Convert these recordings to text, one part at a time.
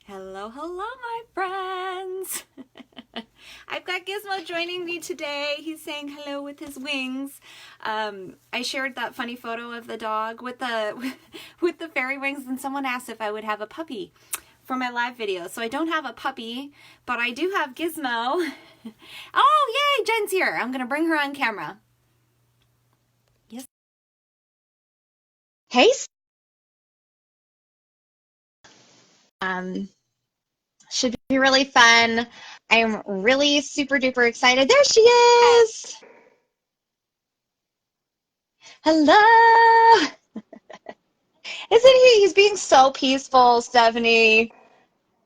Hello, hello, my friends. I've got Gizmo joining me today. He's saying hello with his wings. I shared that funny photo of the dog with the with the fairy wings, and someone asked if I would have a puppy for my live video. So I don't have a puppy, but I do have Gizmo. Oh, yay, Jen's here. I'm gonna bring her on camera. Yes. Hey, um, should be really fun. I am really super duper excited. There she is. Hello. Isn't he? He's being so peaceful, Stephanie.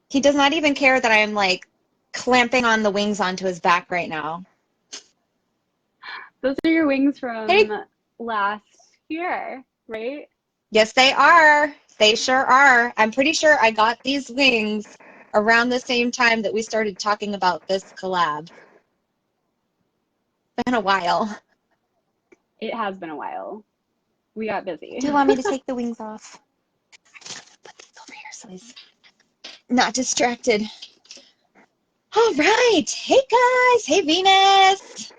He does not even care that I'm like clamping on the wings onto his back right now. Those are your wings Hey, from last year, right? yes, they are. They sure are. I'm pretty sure I got these wings around the same time that we started talking about this collab. Been a while. It has been a while. We got busy. Do you want me to take the wings off? Put these over here so he's not distracted. All right. Hey, guys. Hey, Venus.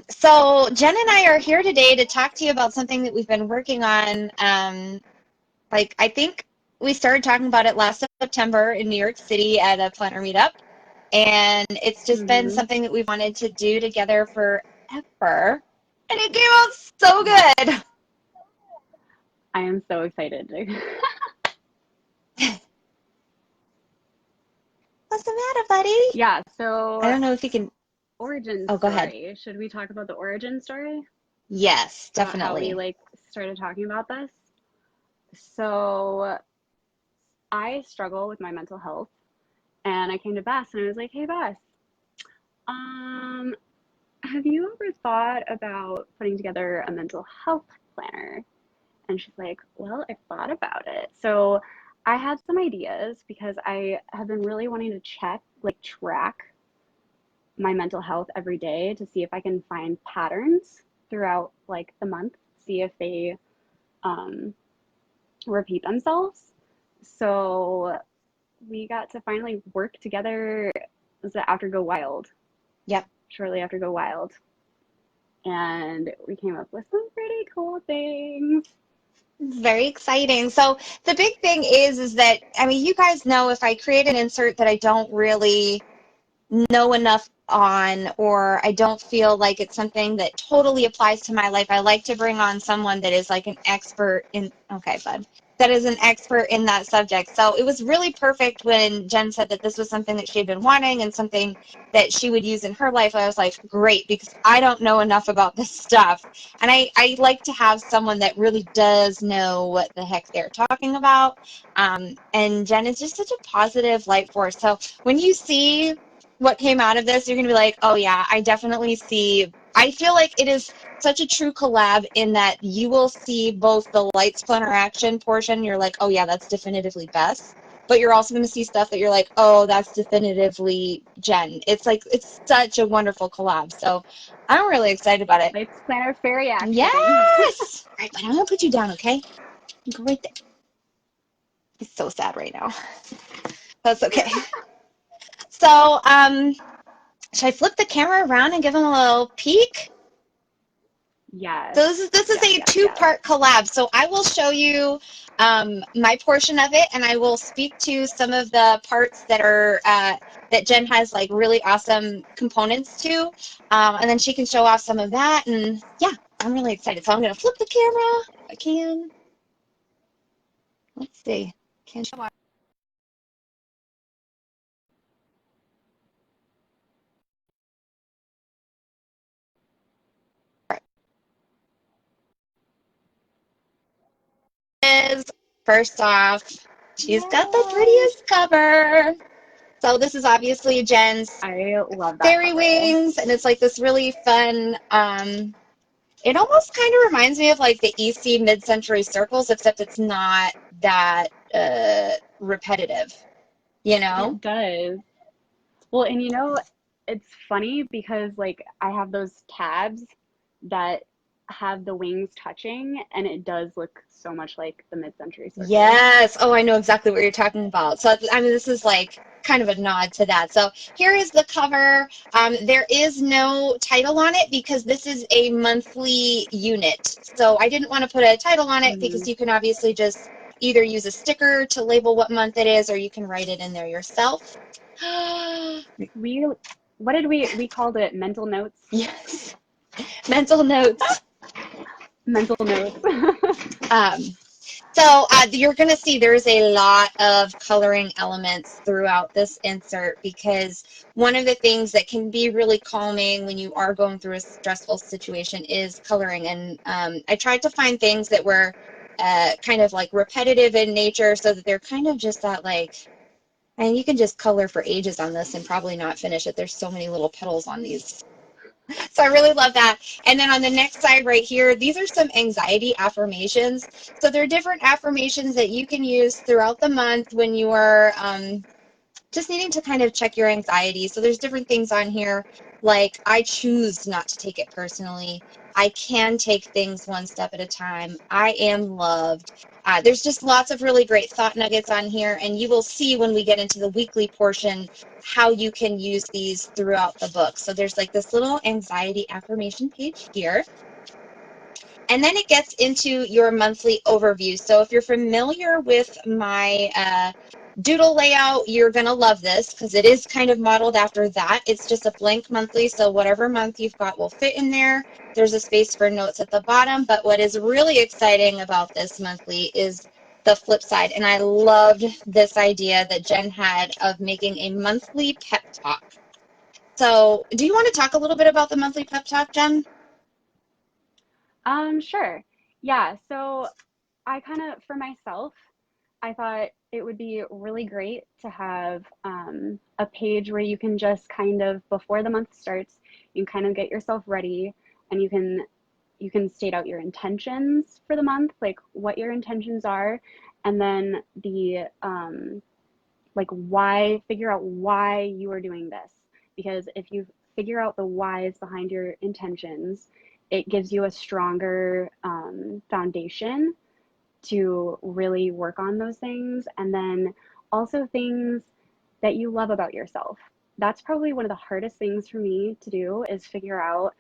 So Jen and I are here today to talk to you about something that we've been working on. I think we started talking about it last September in New York City at a planner meetup, and it's just been hmm something that we've wanted to do together forever, and it came out so Yes. good. I am so excited. What's the matter, buddy? Yeah, I so don't know if you can. origin Oh, go ahead. story. Should we talk about the origin story? Yes, About how we definitely. started talking about this? So I struggle with my mental health, and I came to Bess and I was like, "Hey Bess, um, have you ever thought about putting together a mental health planner?" And she's like, "Well, I thought about it." So I had some ideas because I have been really wanting to track my mental health every day to see if I can find patterns throughout like the month, see if they um, repeat themselves. So we got to finally work together. Was it after Go Wild? Yep. Shortly after Go Wild. And we came up with some pretty cool things. Very exciting. So the big thing is that, I mean, you guys know if I create an insert that I don't really know enough on, or I don't feel like it's something that totally applies to my life, I like to bring on someone that is like an expert in, okay, bud, that is an expert in that subject. So it was really perfect when Jen said that this was something that she had been wanting and something that she would use in her life. I was like, great, because I don't know enough about this stuff. And I like to have someone that really does know what the heck they're talking about. And Jen is just such a positive light force. So when you see what came out of this, you're going to be like, oh, yeah, I definitely see. I feel like it is such a true collab in that you will see both the lights planner action portion. You're like, oh, yeah, that's definitively Bess. But you're also going to see stuff that you're like, oh, that's definitively Jen. It's like, it's such a wonderful collab. So I'm really excited about it. Lights Planner Fairy Action. Yes! All right, but I'm going to put you down, okay? You go right there. He's so sad right now. That's okay. So, should I flip the camera around and give him a little peek? Yes, So this is yes, a yes, yes. two-part collab. So I will show you my portion of it, and I will speak to some of the parts that are that Jen has like really awesome components to, and then she can show off some of that. And yeah, I'm really excited. So I'm gonna flip the camera if I can. Let's see. Can show off. First off, she's got the Yay! prettiest cover. So this is obviously Jen's I love that fairy cover. wings, and it's like this really fun, it almost kind of reminds me of like the EC mid-century circles, except it's not that repetitive, you know? It does. Well, and it's funny because like I have those tabs that have the wings touching, and it does look so much like the mid-century circus. Yes. Oh, I know exactly what you're talking about. So, I mean, this is like kind of a nod to that. So here is the cover. There is no title on it because this is a monthly unit. So I didn't want to put a title on it because you can obviously just either use a sticker to label what month it is, or you can write it in there yourself. We called it mental notes? Yes. Mental notes. Mental notes. So you're going to see there's a lot of coloring elements throughout this insert because one of the things that can be really calming when you are going through a stressful situation is coloring. And I tried to find things that were kind of like repetitive in nature so that they're kind of just that like, and you can just color for ages on this and probably not finish it. There's so many little petals on these. So I really love that. And then on the next side right here, these are some anxiety affirmations. So there are different affirmations that you can use throughout the month when you are just needing to kind of check your anxiety. So there's different things on here like I choose not to take it personally. I can take things one step at a time. I am loved. There's just lots of really great thought nuggets on here, and you will see when we get into the weekly portion how you can use these throughout the book. So there's like this little anxiety affirmation page here. And then it gets into your monthly overview. So if you're familiar with my doodle layout, you're going to love this because it is kind of modeled after that. It's just a blank monthly, so whatever month you've got will fit in there. There's a space for notes at the bottom, but what is really exciting about this monthly is the flip side. And I loved this idea that Jen had of making a monthly pep talk. So do you want to talk a little bit about the monthly pep talk, Jen? Sure. Yeah, so I kind of, for myself, I thought it would be really great to have a page where you can just kind of, before the month starts, you can kind of get yourself ready, and you can state out your intentions for the month, like what your intentions are, and then the like why, figure out why you are doing this. Because if you figure out the whys behind your intentions, it gives you a stronger foundation to really work on those things. And then also things that you love about yourself. That's probably one of the hardest things for me to do, is figure out,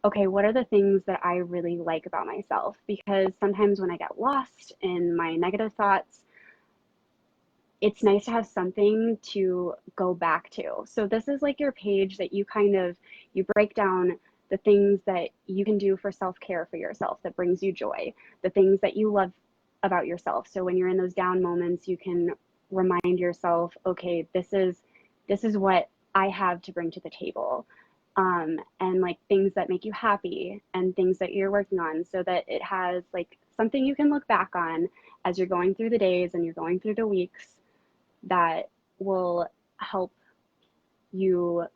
okay, what are the things that I really like about myself? Because sometimes when I get lost in my negative thoughts, it's nice to have something to go back to. So this is like your page that you kind of, you break down the things that you can do for self-care for yourself that brings you joy, the things that you love about yourself. So when you're in those down moments, you can remind yourself, okay, this is what I have to bring to the table. And like things that make you happy and things that you're working on, so that it has like something you can look back on as you're going through the days and you're going through the weeks, that will help you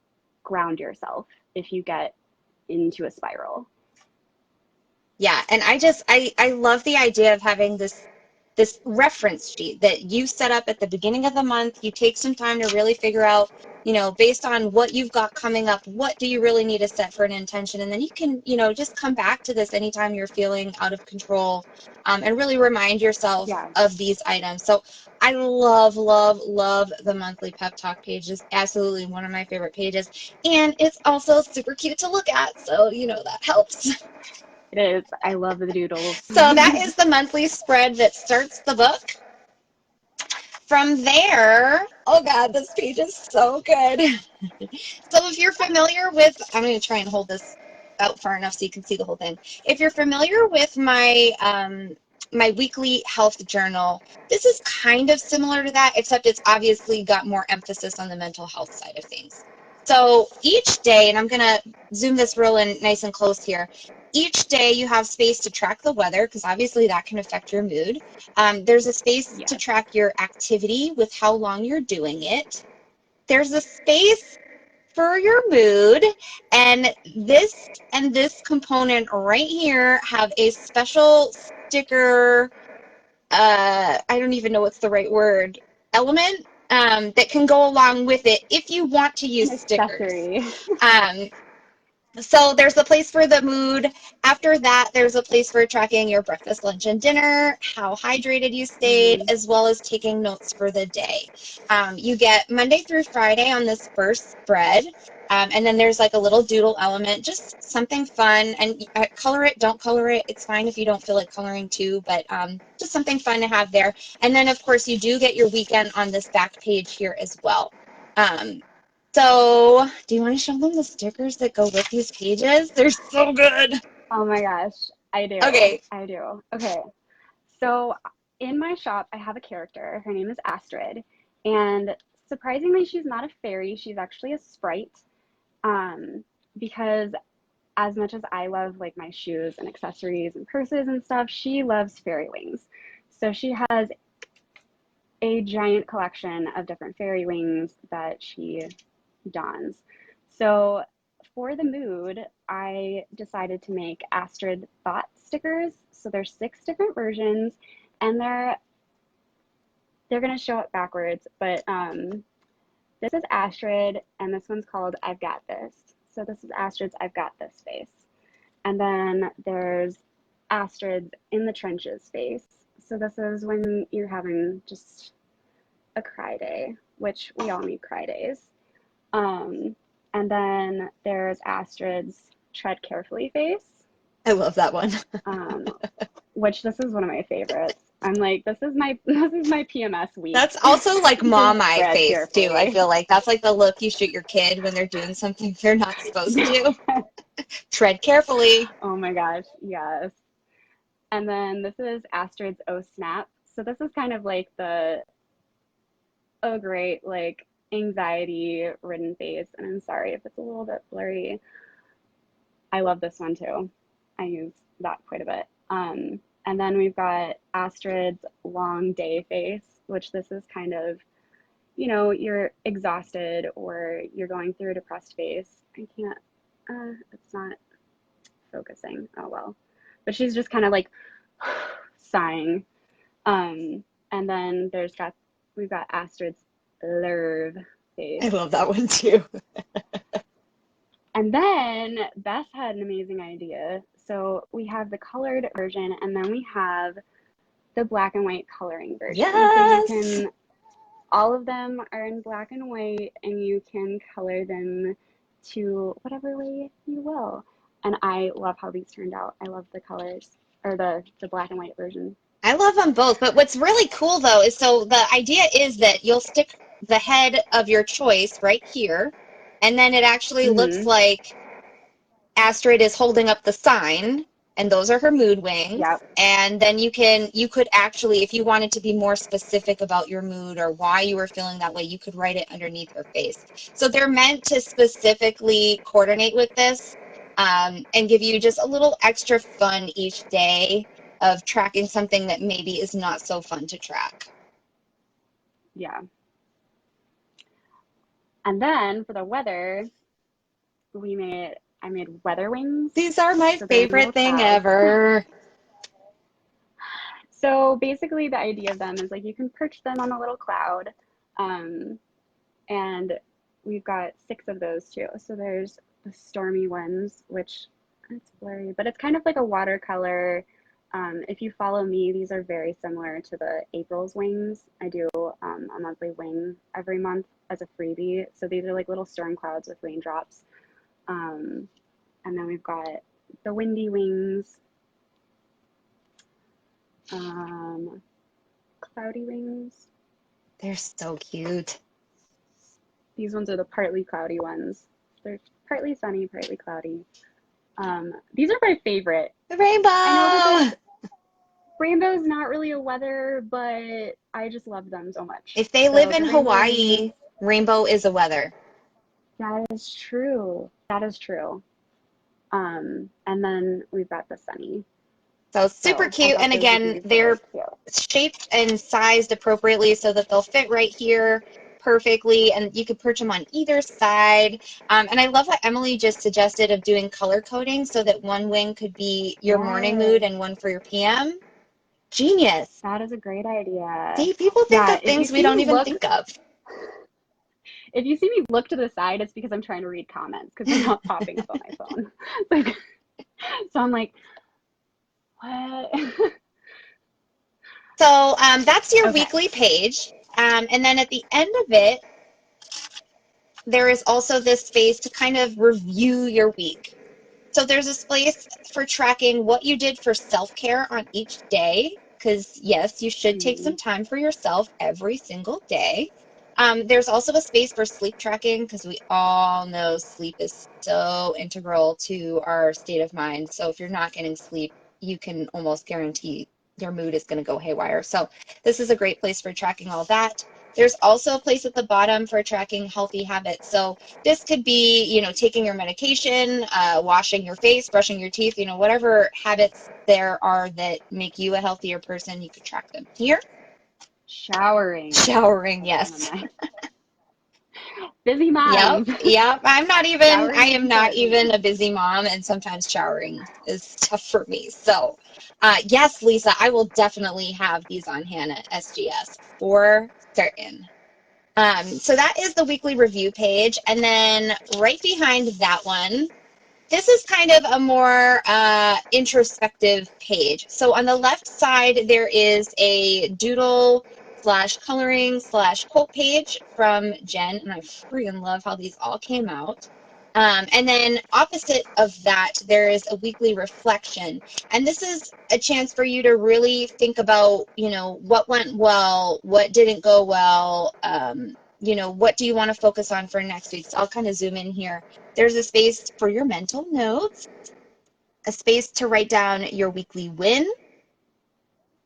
ground yourself if you get into a spiral. Yeah, and I love the idea of having this reference sheet that you set up at the beginning of the month. You take some time to really figure out, based on what you've got coming up, what do you really need to set for an intention? And then you can, just come back to this anytime you're feeling out of control, and really remind yourself Yeah. of these items. So I love, love, love the monthly pep talk page. It's absolutely one of my favorite pages. And it's also super cute to look at. So, that helps. It is. I love the doodles. So that is the monthly spread that starts the book. From there, oh God, this page is so good. So if you're familiar with, I'm going to try and hold this out far enough so you can see the whole thing. If you're familiar with my my weekly health journal, this is kind of similar to that, except it's obviously got more emphasis on the mental health side of things. So each day, and I'm going to zoom this real in nice and close here, each day you have space to track the weather, because obviously that can affect your mood. There's a space to track your activity with how long you're doing it. There's a space for your mood, and this component right here have a special sticker, I don't even know what's the right word, element, that can go along with it if you want to use stickers. Accessory. So there's a place for the mood. After that, there's a place for tracking your breakfast, lunch, and dinner, how hydrated you stayed, Mm-hmm. as well as taking notes for the day. You get Monday through Friday on this first spread. And then there's like a little doodle element, just something fun. And color it, don't color it. It's fine if you don't feel like coloring too, but just something fun to have there. And then, of course, you do get your weekend on this back page here as well. Um, so, do you want to show them the stickers that go with these pages? They're so good. Oh my gosh, I do. Okay. I do. Okay. So in my shop, I have a character. Her name is Astrid. And surprisingly, she's not a fairy. She's actually a sprite. Um, because as much as I love like my shoes and accessories and purses and stuff, she loves fairy wings. So she has a giant collection of different fairy wings that she dons. So for the mood, I decided to make Astrid thought stickers. So there's 6 different versions, and they're gonna show it backwards, but this is Astrid, and this one's called I've Got This. So this is Astrid's I've Got This face. And then there's Astrid's In the Trenches face. So this is when you're having just a cry day, which we all need cry days. Um, and then there's Astrid's Tread Carefully face, I love that one. um, which this is one of my favorites. I'm like, this is my PMS week. That's also like mom eye Tread face too. I carefully. feel like that's like the look you shoot your kid when they're doing something they're not supposed to. Tread carefully. Oh my gosh, yes. And then this is Astrid's Oh Snap. So this is kind of like the oh great like anxiety ridden face. And I'm sorry if it's a little bit blurry. I love this one too. I use that quite a bit. And then we've got Astrid's Long Day face, which this is kind of, you're exhausted or you're going through a depressed phase. I can't, it's not focusing. Oh well. But she's just kind of like sighing. And then we've got Astrid's Lerve face. I love that one too. And then Beth had an amazing idea. So we have the colored version, and then we have the black and white coloring version. Yes. So all of them are in black and white, and you can color them to whatever way you will. And I love how these turned out. I love the colors, or the black and white version. I love them both, but what's really cool though is so the idea is that you'll stick the head of your choice right here, and then it actually looks like Astrid is holding up the sign, and those are her mood wings. Yep. And then you could actually, if you wanted to be more specific about your mood or why you were feeling that way, you could write it underneath her face. So they're meant to specifically coordinate with this, and give you just a little extra fun each day of tracking something that maybe is not so fun to track. Yeah. And then for the weather, I made weather wings. These are my favorite thing ever. So basically the idea of them is like you can perch them on a little cloud. And we've got 6 of those too. So there's the stormy ones, which it's blurry, but it's kind of like a watercolor. If you follow me, these are very similar to the April's wings. I do a monthly wing every month as a freebie. So these are like little storm clouds with raindrops. And then we've got the windy wings, cloudy wings. They're so cute. These ones are the partly cloudy ones. They're partly sunny, partly cloudy. These are my favorite. The rainbow! I know rainbow's not really a weather, but I just love them so much. If they live in Hawaii, rainbow is a weather. That is true. That is true. And then we've got the sunny. So super cute. And again, they're shaped and sized appropriately so that they'll fit right here perfectly, and you could perch them on either side. And I love what Emily just suggested of doing color coding so that one wing could be your morning mood and one for your PM. Genius. That is a great idea. See, people think of things we don't even think of. If you see me look to the side, it's because I'm trying to read comments because they're not popping up on my phone. Like, so I'm like, what? So that's your Okay. weekly page. And then at the end of it, there is also this space to kind of review your week. So there's a space for tracking what you did for self-care on each day, because yes, you should take some Mm, time for yourself every single day. There's also a space for sleep tracking, because we all know sleep is so integral to our state of mind. So if you're not getting sleep, you can almost guarantee your mood is going to go haywire. So this is a great place for tracking all that. There's also a place at the bottom for tracking healthy habits. So this could be, taking your medication, washing your face, brushing your teeth, whatever habits there are that make you a healthier person, you could track them here. showering. Showering, That's one of yes. my busy Yep, moms. yep. I Showering is am not important. even a busy mom, and sometimes showering is tough for me. So, yes, Lisa, I will definitely have these on hand at SGS for certain. So that is the weekly review page. And then right behind that one, this is kind of a more introspective page. So on the left side, there is a doodle slash coloring slash quote page from Jen, and I freaking love how these all came out. And then opposite of that, there is a weekly reflection. And this is a chance for you to really think about, what went well, what didn't go well, what do you want to focus on for next week? So I'll kind of zoom in here. There's a space for your mental notes, a space to write down your weekly win.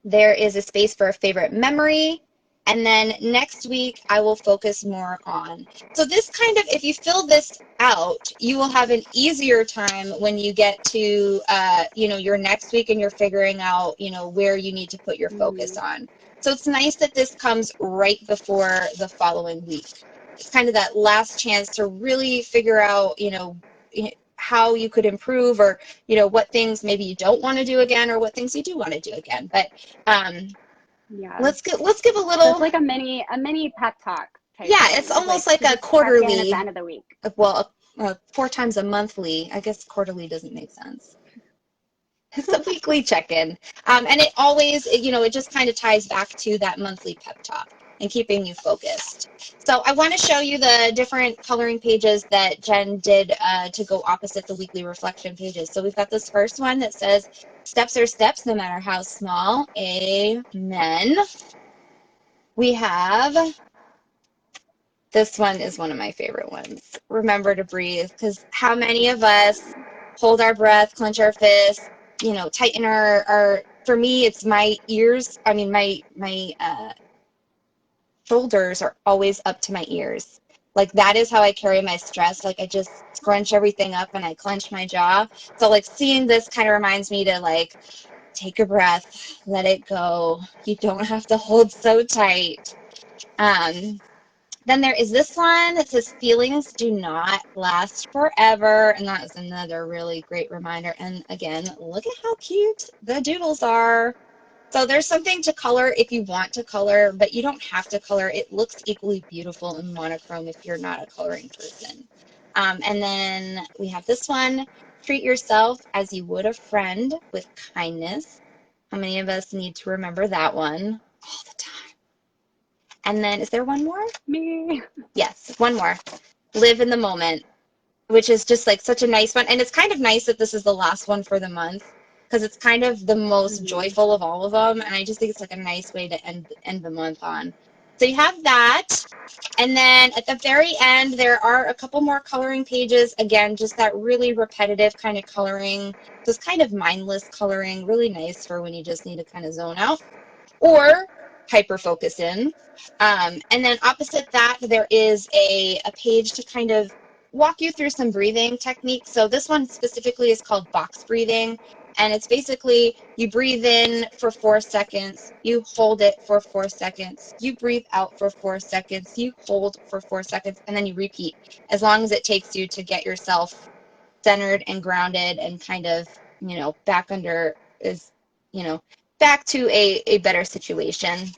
There is a space for a favorite memory. And then next week, I will focus more on. So this kind of, if you fill this out, you will have an easier time when you get to, your next week and you're figuring out, where you need to put your focus Mm, on. So it's nice that this comes right before the following week. It's kind of that last chance to really figure out, how you could improve, or, what things maybe you don't want to do again, or what things you do want to do again. But um, yeah. let's give a So it's little. like a mini pep talk type Yeah, it's thing of almost like like to a just check in at the quarterly. end of the week. Well, 4 times a monthly. I guess quarterly doesn't make sense. It's a weekly check-in, and it always, it just kind of ties back to that monthly pep talk and keeping you focused. So I want to show you the different coloring pages that Jen did to go opposite the weekly reflection pages. So we've got this first one that says, "Steps are steps, no matter how small." Amen. We have, this one is one of my favorite ones. "Remember to breathe," because how many of us hold our breath, clench our fists, tighten our, for me, it's my ears. I mean, my shoulders are always up to my ears. Like, that is how I carry my stress. Like, I just scrunch everything up and I clench my jaw. So, like, seeing this kind of reminds me to, like, take a breath, let it go. You don't have to hold so tight. Um, then there is this one that says, "Feelings do not last forever." And that is another really great reminder. And again, look at how cute the doodles are. So there's something to color if you want to color, but you don't have to color. It looks equally beautiful in monochrome if you're not a coloring person. And then we have this one: "Treat yourself as you would a friend, with kindness." How many of us need to remember that one all the time? And then, is there one more? Me. Yes, one more. "Live in the moment," which is just like such a nice one. And it's kind of nice that this is the last one for the month, because it's kind of the most Mm-hmm. joyful of all of them. And I just think it's like a nice way to end the month on. So you have that. And then at the very end, there are a couple more coloring pages. Again, just that really repetitive kind of coloring. Just kind of mindless coloring. Really nice for when you just need to kind of zone out or hyper focus in. And then opposite that, there is a page to kind of walk you through some breathing techniques. So this one specifically is called box breathing. And it's basically, you breathe in for 4 seconds, you hold it for 4 seconds, you breathe out for 4 seconds, you hold for 4 seconds, and then you repeat as long as it takes you to get yourself centered and grounded and kind of, back under is, you know, back to a better situation.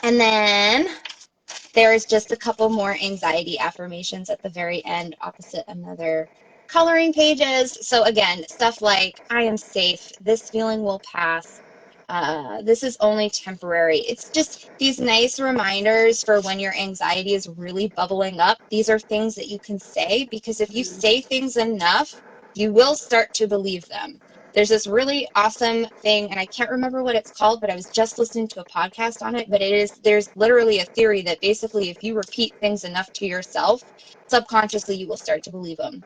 And then there's just a couple more anxiety affirmations at the very end, opposite another coloring pages. So again, stuff like, I am safe, this feeling will pass, this is only temporary. It's just these nice reminders for when your anxiety is really bubbling up. These are things that you can say, because if you say things enough, you will start to believe them. There's this really awesome thing, and I can't remember what it's called, but I was just listening to a podcast on it, but there's literally a theory that basically if you repeat things enough to yourself, subconsciously you will start to believe them.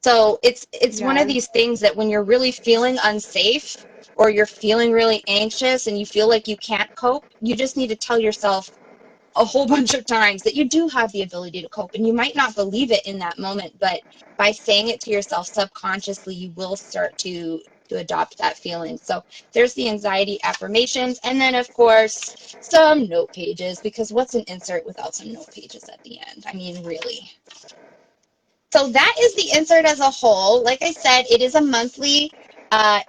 So it's one of Yeah. these things that when you're really feeling unsafe or you're feeling really anxious and you feel like you can't cope, you just need to tell yourself a whole bunch of times that you do have the ability to cope. And you might not believe it in that moment, but by saying it to yourself subconsciously, you will start to adopt that feeling. So there's the anxiety affirmations. And then, of course, some note pages, because what's an insert without some note pages at the end? I mean, really. So that is the insert as a whole. Like I said, it is a monthly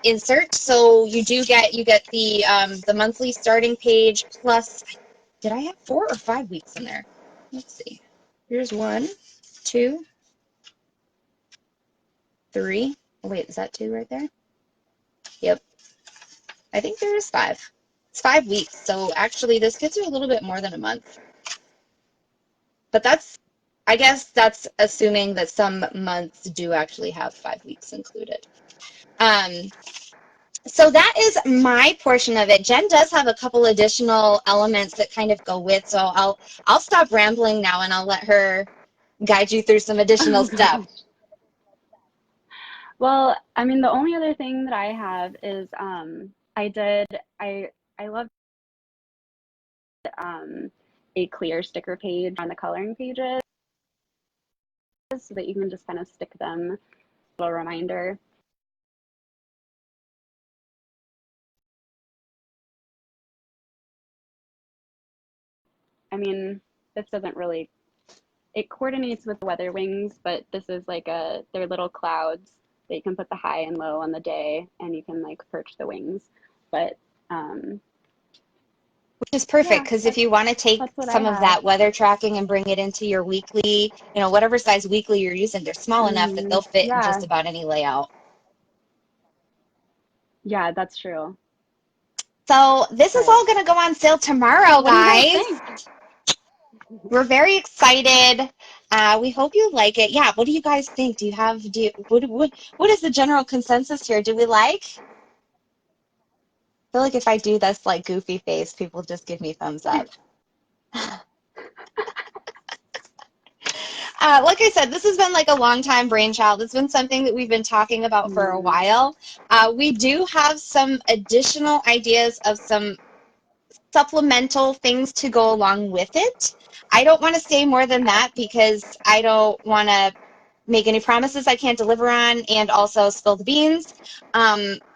insert. So you get the monthly starting page plus. Did I have 4 or 5 weeks in there? Let's see. Here's 1, 2, 3. Oh, wait, is that 2 right there? Yep. I think there is 5. It's 5 weeks. So actually, this gets you a little bit more than a month. But I guess that's assuming that some months do actually have 5 weeks included. So that is my portion of it. Jen does have a couple additional elements that kind of go with, so I'll stop rambling now and I'll let her guide you through some additional Oh stuff. gosh. Well, I mean, the only other thing that I have is I love a clear sticker page on the coloring pages so that you can just kind of stick them, a little reminder. I mean, this doesn't really, it coordinates with the weather wings, but this is like they're little clouds that you can put the high and low on the day and you can like perch the wings. But Which is perfect, yeah, because if you want to take that's what I some of have. that weather tracking and bring it into your weekly, whatever size weekly you're using, they're small enough that they'll fit in just Yeah, about any layout. yeah, that's true. So this is But all going to go on sale tomorrow, what do you guys guys. think? We're very excited. We hope you like it. Yeah, what do you guys think? What is the general consensus here? Do we like? I feel like if I do this like goofy face, people just give me thumbs up. Like I said, this has been like a long time brainchild. It's been something that we've been talking about for a while. We do have some additional ideas of some supplemental things to go along with it. I don't want to say more than that because I don't want to make any promises I can't deliver on and also spill the beans.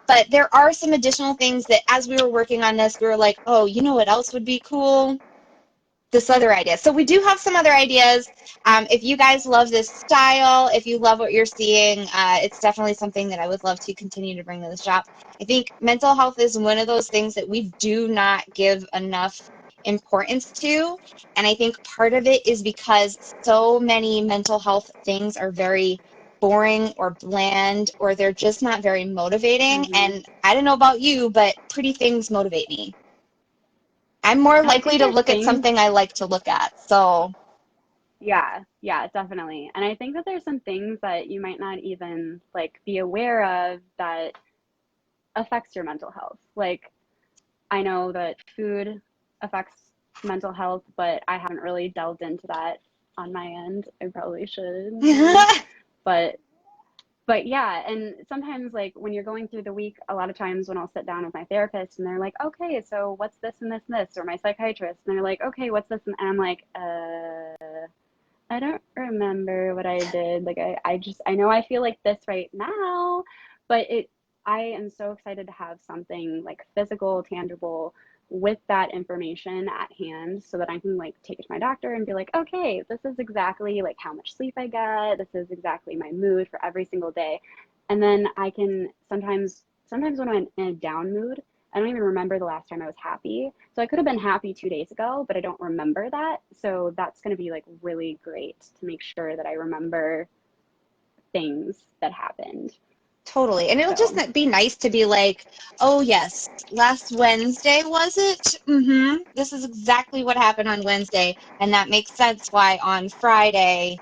But there are some additional things that as we were working on this, we were like, oh, you know what else would be cool? This other idea. So we do have some other ideas. If you guys love this style, if you love what you're seeing, it's definitely something that I would love to continue to bring to the shop. I think mental health is one of those things that we do not give enough importance to. And I think part of it is because so many mental health things are very boring or bland, or they're just not very motivating. Mm-hmm. And I don't know about you, but pretty things motivate me. I'm more And I likely think to there's look at things, something I like to look at. So, yeah, yeah, definitely. And I think that there's some things that you might not even like be aware of that affects your mental health. Like I know that food affects mental health, but I haven't really delved into that on my end. I probably should. But but yeah, and sometimes like when you're going through the week, a lot of times when I'll sit down with my therapist and they're like, okay, so what's this and this and this, or my psychiatrist, and they're like, okay, what's this, and I'm like, I don't remember what I did. Like I know I feel like this right now, but I am so excited to have something like physical, tangible with that information at hand so that I can like take it to my doctor and be like, okay, this is exactly like how much sleep I get. This is exactly my mood for every single day. And then I can sometimes when I'm in a down mood, I don't even remember the last time I was happy. So I could have been happy 2 days ago, but I don't remember that. So that's going to be like really great to make sure that I remember things that happened. Totally. And it'll So, just be nice to be like, oh, yes, last Wednesday, was it? Mm-hmm. This is exactly what happened on Wednesday. And that makes sense why on Friday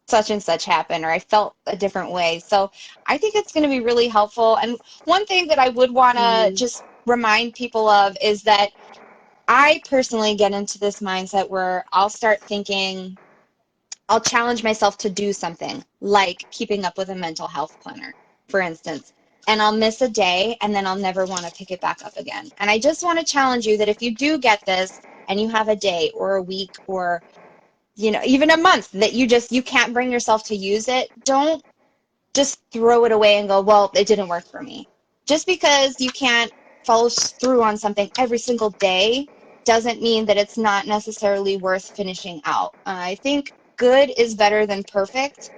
such and such happened, or I felt a different way. So I think it's going to be really helpful. And one thing that I would want to mm, just remind people of is that I personally get into this mindset where I'll start thinking, I'll challenge myself to do something like keeping up with a mental health planner, for instance, and I'll miss a day and then I'll never want to pick it back up again. And I just want to challenge you that if you do get this and you have a day or a week or even a month that you can't bring yourself to use it, don't just throw it away and go, well, it didn't work for me. Just because you can't follow through on something every single day doesn't mean that it's not necessarily worth finishing out. I think good is better than perfect,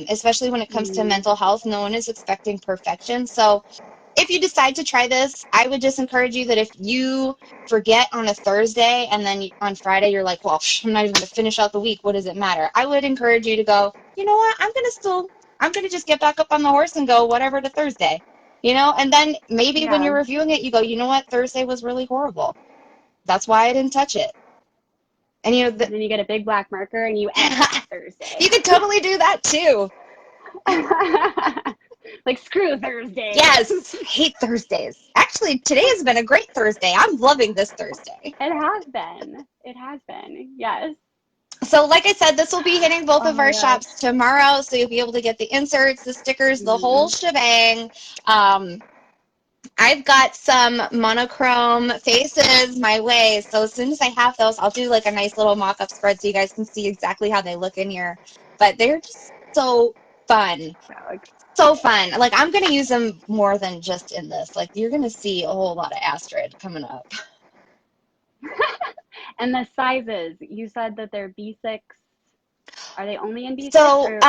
especially when it comes to mm, mental health. No one is expecting perfection. So if you decide to try this, I would just encourage you that if you forget on a Thursday and then on Friday you're like, well, I'm not even going to finish out the week. What does it matter? I would encourage you to go, you know what? I'm going to just get back up on the horse and go whatever to Thursday. And then maybe when yeah. you're reviewing it, you go, you know what? Thursday was really horrible. That's why I didn't touch it. And And then you get a big black marker and you X you Thursday. could totally do that too. Like, screw Thursday. Yes, hate Thursdays. Actually, today has been a great Thursday. I'm loving this Thursday. It has been. It has been. Yes. So like I said, this will be hitting both Oh of my our gosh. shops tomorrow, so you'll be able to get the inserts, the stickers, the whole Hmm. shebang. Um, I've got some monochrome faces my way, so as soon as I have those, I'll do like a nice little mock-up spread so you guys can see exactly how they look in here. But they're just so fun. So fun. Like, I'm going to use them more than just in this. Like, you're going to see a whole lot of Astrid coming up. And the sizes, you said that they're B6. Are they only in B6, So, or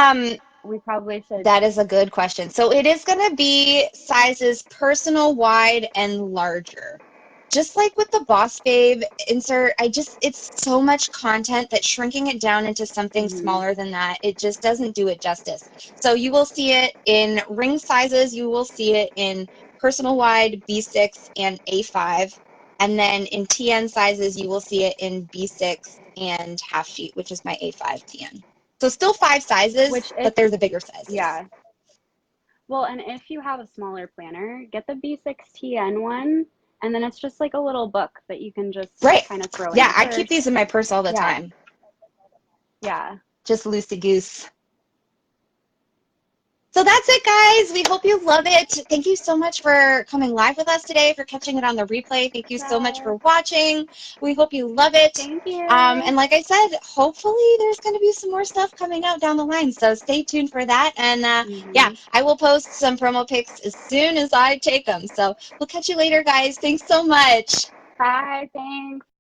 we probably should? that is a good question. So it is going to be sizes personal, wide, and larger. Just like with the Boss Babe insert, it's so much content that shrinking it down into something Hmm. smaller than that, it just doesn't do it justice. So you will see it in ring sizes, you will see it in personal wide, B6, and A5. And then in TN sizes, you will see it in B6 and half sheet, which is my A5 TN. So still 5 sizes, Which, if, but they're the bigger sizes. yeah. Well, and if you have a smaller planner, get the B6TN one, and then it's just like a little book that you can just Right. kind of throw in Yeah, your I keep purse. these in my purse all the Yeah. time. Yeah. Just loosey goose. So that's it, guys. We hope you love it. Thank you so much for coming live with us today, for catching it on the replay. Thank you so much Yeah. for watching. We hope you love it. Thank you. And like I said, hopefully there's going to be some more stuff coming out down the line. So stay tuned for that. And yeah, Hmm. I will post some promo pics as soon as I take them. So we'll catch you later, guys. Thanks so much. Bye. Thanks.